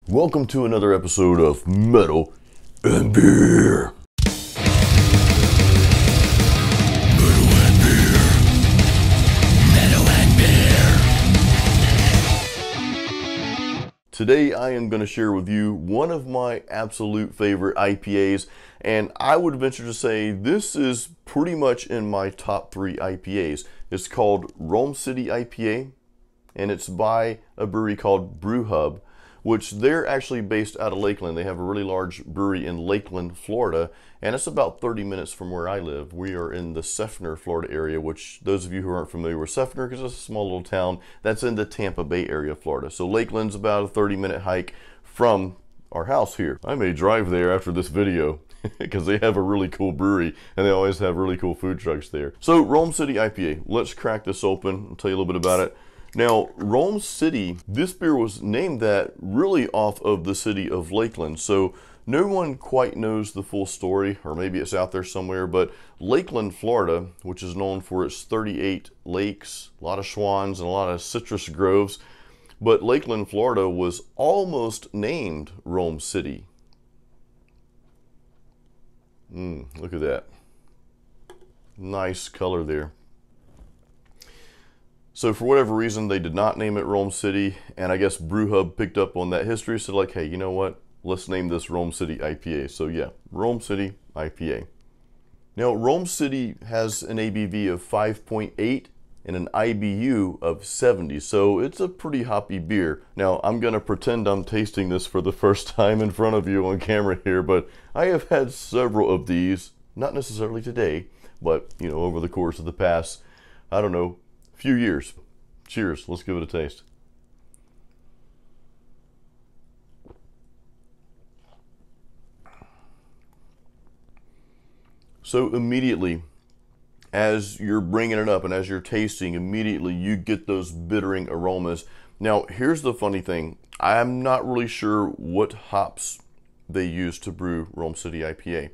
Welcome to another episode of Metal and Beer. Today I am going to share with you one of my absolute favorite IPAs, and I would venture to say this is pretty much in my top 3 IPAs. It's called Rome City IPA, and it's by a brewery called Brew Hub, which they're actually based out of Lakeland. They have a really large brewery in Lakeland, Florida, and it's about 30 minutes from where I live. We are in the Seffner, Florida area, which those of you who aren't familiar with Seffner, because it's a small little town, that's in the Tampa Bay area of Florida. So Lakeland's about a 30-minute hike from our house here. I may drive there after this video because they have a really cool brewery and they always have really cool food trucks there. So Rome City IPA, let's crack this open and tell you a little bit about it. Now, Rome City, this beer was named that really off of the city of Lakeland. So no one quite knows the full story, or maybe it's out there somewhere, but Lakeland, Florida, which is known for its 38 lakes, a lot of swans, and a lot of citrus groves, but Lakeland, Florida was almost named Rome City. Look at that. Nice color there. So for whatever reason, they did not name it Rome City, and I guess Brew Hub picked up on that history, so like, hey, you know what? Let's name this Rome City IPA. So yeah, Rome City IPA. Now, Rome City has an ABV of 5.8 and an IBU of 70, so it's a pretty hoppy beer. Now, I'm gonna pretend I'm tasting this for the first time in front of you on camera here, but I have had several of these, not necessarily today, but you know, over the course of the past, I don't know, few years. Cheers, let's give it a taste. So immediately, as you're bringing it up and as you're tasting, immediately you get those bittering aromas. Now, here's the funny thing. I'm not really sure what hops they use to brew Rome City IPA.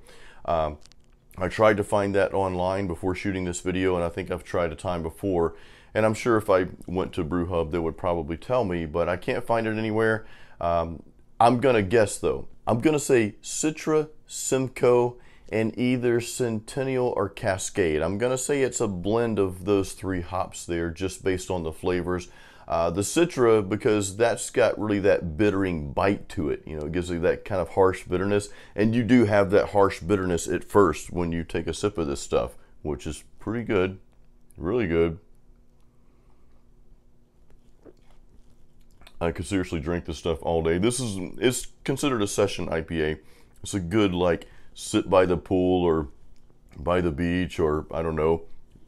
I tried to find that online before shooting this video, and I think I've tried a time before. And I'm sure if I went to Brew Hub, they would probably tell me, but I can't find it anywhere. I'm gonna guess though. I'm gonna say Citra, Simcoe, and either Centennial or Cascade. I'm gonna say it's a blend of those 3 hops there, just based on the flavors. The Citra, because that's got really that bittering bite to it. You know, it gives you that kind of harsh bitterness, and you do have that harsh bitterness at first when you take a sip of this stuff, which is pretty good, really good. I could seriously drink this stuff all day. It's considered a session IPA. It's a good, like, sit by the pool or by the beach, or I don't know,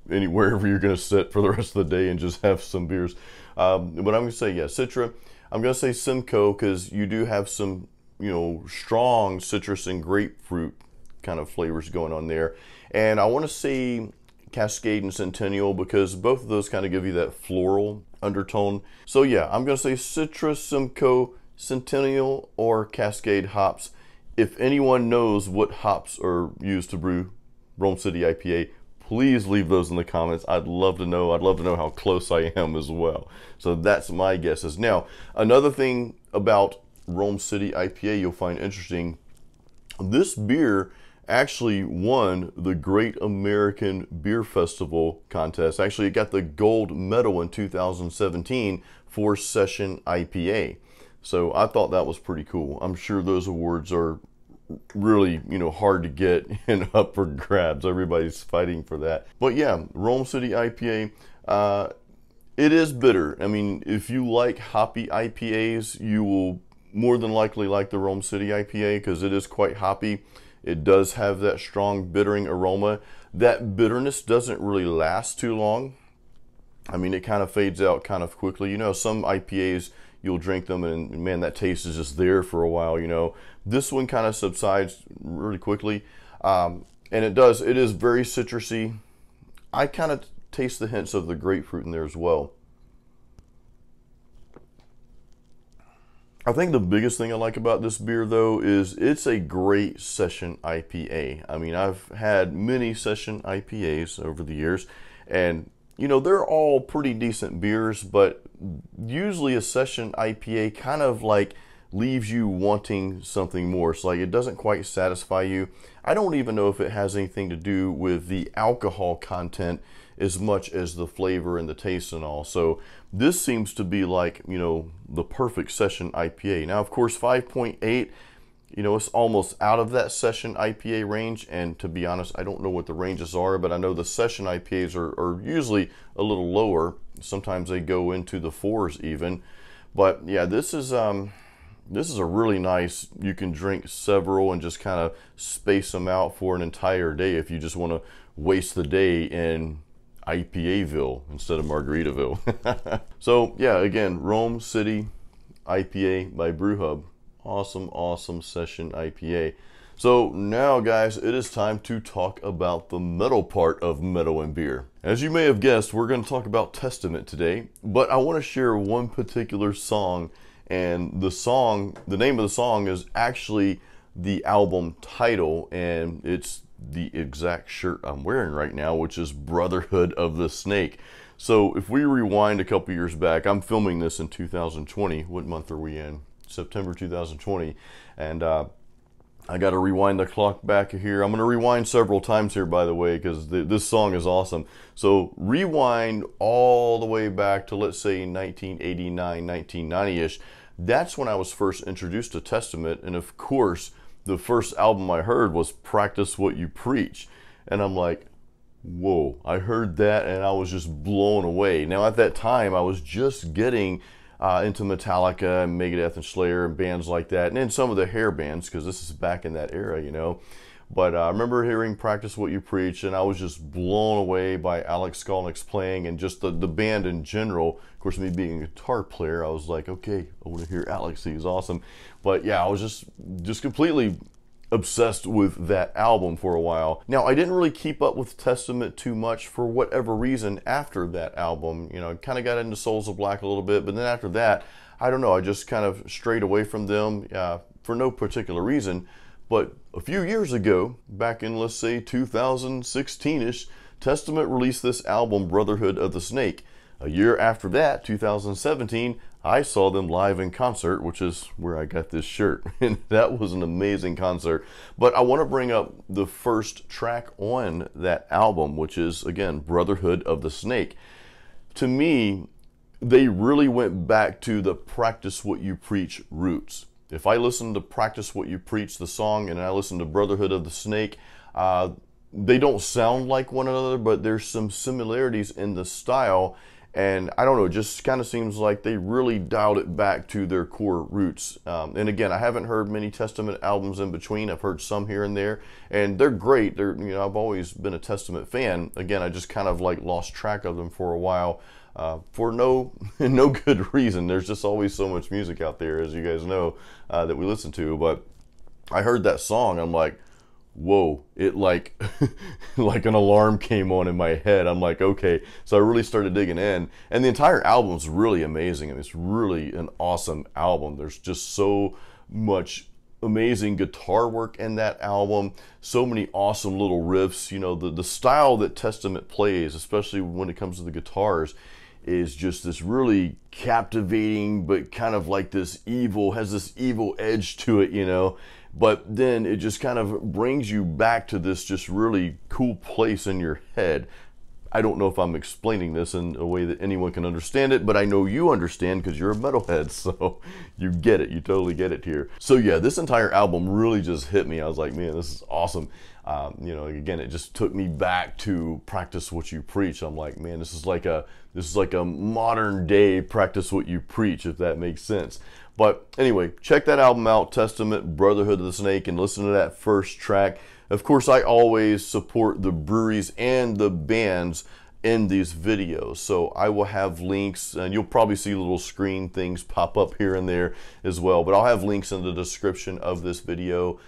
wherever you're gonna sit for the rest of the day and just have some beers. But I'm gonna say, yeah, Citra. I'm gonna say Simcoe because you do have some, you know, strong citrus and grapefruit kind of flavors going on there. And I want to say Cascade and Centennial because both of those kind of give you that floral undertone. So yeah, I'm gonna say Citra, Simcoe, Centennial, or Cascade hops. If anyone knows what hops are used to brew Rome City IPA, please leave those in the comments. I'd love to know. I'd love to know how close I am as well. So that's my guesses. Now, another thing about Rome City IPA you'll find interesting, this beer actually won the Great American Beer Festival contest. Actually, it got the gold medal in 2017 for Session IPA. So I thought that was pretty cool. I'm sure those awards are really, you know, hard to get and up for grabs. Everybody's fighting for that. But yeah, Rome City IPA, it is bitter. I mean, if you like hoppy IPAs, you will more than likely like the Rome City IPA because it is quite hoppy. It does have that strong bittering aroma. That bitterness doesn't really last too long. I mean, it kind of fades out kind of quickly. You know, some IPAs, you'll drink them and man, that taste is just there for a while, you know. This one kind of subsides really quickly. And it is very citrusy. I kind of taste the hints of the grapefruit in there as well. I think the biggest thing I like about this beer though is it's a great session IPA. I mean, I've had many session IPAs over the years, and you know, they're all pretty decent beers, but usually a session IPA kind of like leaves you wanting something more. It's like it doesn't quite satisfy you. I don't even know if it has anything to do with the alcohol content as much as the flavor and the taste and all. So this seems to be like, you know, the perfect session IPA. Now, of course, 5.8, you know, it's almost out of that session IPA range. And to be honest, I don't know what the ranges are, but I know the session IPAs are usually a little lower. Sometimes they go into the 4s even. But yeah, this is a really nice, you can drink several and just kind of space them out for an entire day if you just want to waste the day in IPAville instead of Margaritaville. So yeah, again, Rome City IPA by Brew Hub. Awesome, awesome session IPA. So now, guys, it is time to talk about the metal part of metal and beer. As you may have guessed, we're going to talk about Testament today, but I want to share one particular song, and the name of the song is actually the album title, and it's the exact shirt I'm wearing right now, which is Brotherhood of the Snake. So if we rewind a couple years back, I'm filming this in 2020. What month are we in? September 2020. And I got to rewind the clock back here. I'm going to rewind several times here, by the way, because this song is awesome. So rewind all the way back to, let's say, 1989, 1990-ish. That's when I was first introduced to Testament. And of course, the first album I heard was Practice What You Preach. And I'm like, whoa, I heard that and I was just blown away. Now at that time, I was just getting into Metallica and Megadeth and Slayer and bands like that, and then some of the hair bands, because this is back in that era, you know. But I remember hearing Practice What You Preach, and I was just blown away by Alex Skolnick's playing and just the band in general. Of course, me being a guitar player, I was like, okay, I want to hear Alex, he's awesome. But yeah, I was just completely obsessed with that album for a while. Now, I didn't really keep up with Testament too much for whatever reason after that album. You know, I kind of got into Souls of Black a little bit, but then after that, I don't know, I just kind of strayed away from them for no particular reason. But a few years ago, back in, let's say, 2016-ish, Testament released this album, Brotherhood of the Snake. A year after that, 2017, I saw them live in concert, which is where I got this shirt. And that was an amazing concert. But I want to bring up the first track on that album, which is, again, Brotherhood of the Snake. To me, they really went back to the Practice What You Preach roots. If I listen to Practice What You Preach, the song, and I listen to Brotherhood of the Snake, they don't sound like one another, but there's some similarities in the style. And I don't know, it just kind of seems like they really dialed it back to their core roots. And again, I haven't heard many Testament albums in between. I've heard some here and there, and they're great. They're, you know, I've always been a Testament fan. Again, I just kind of like lost track of them for a while for no good reason. There's just always so much music out there, as you guys know, that we listen to. But I heard that song, I'm like, whoa, it like like an alarm came on in my head. I'm like, okay. So I really started digging in, and the entire album's really amazing, and it's really an awesome album. There's just so much amazing guitar work in that album, so many awesome little riffs. You know, the style that Testament plays, especially when it comes to the guitars, is just this really captivating, but kind of like this evil, has this evil edge to it, you know. But then it just kind of brings you back to this just really cool place in your head. I don't know if I'm explaining this in a way that anyone can understand it, but I know you understand because you're a metalhead, so you get it. You totally get it here. So yeah, this entire album really just hit me. I was like, man, this is awesome. You know, again, it just took me back to Practice What You Preach. I'm like, man, this is like a modern day Practice What You Preach, if that makes sense. But anyway, check that album out, Testament, Brotherhood of the Snake, and listen to that first track. Of course, I always support the breweries and the bands in these videos, so I will have links, and you'll probably see little screen things pop up here and there as well, but I'll have links in the description of this video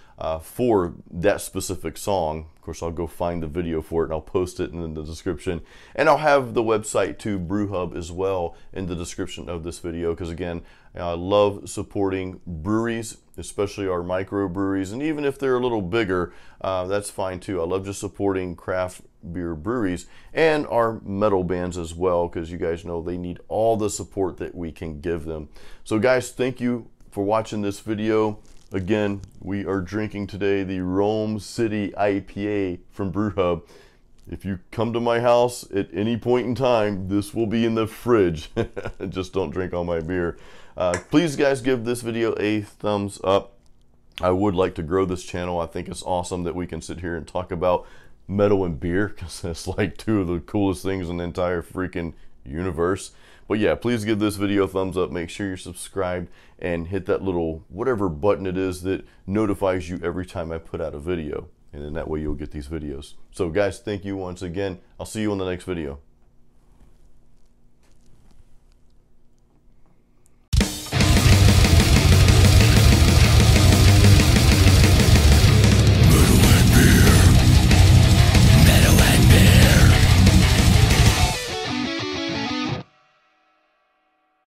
for that specific song. Of course, I'll go find the video for it and I'll post it in the description, and I'll have the website to Brew Hub as well in the description of this video, because again, I love supporting breweries, especially our microbreweries, and even if they're a little bigger, that's fine too. I love just supporting craft beer breweries and our metal bands as well, because you guys know they need all the support that we can give them. So guys, thank you for watching this video. Again, we are drinking today the Rome City IPA from Brew Hub. If you come to my house at any point in time, this will be in the fridge. Just don't drink all my beer. Please guys, give this video a thumbs up. I would like to grow this channel. I think it's awesome that we can sit here and talk about metal and beer, because that's like two of the coolest things in the entire freaking universe. But yeah, please give this video a thumbs up. Make sure you're subscribed and hit that little whatever button it is that notifies you every time I put out a video. And then that way you'll get these videos. So guys, thank you once again. I'll see you on the next video.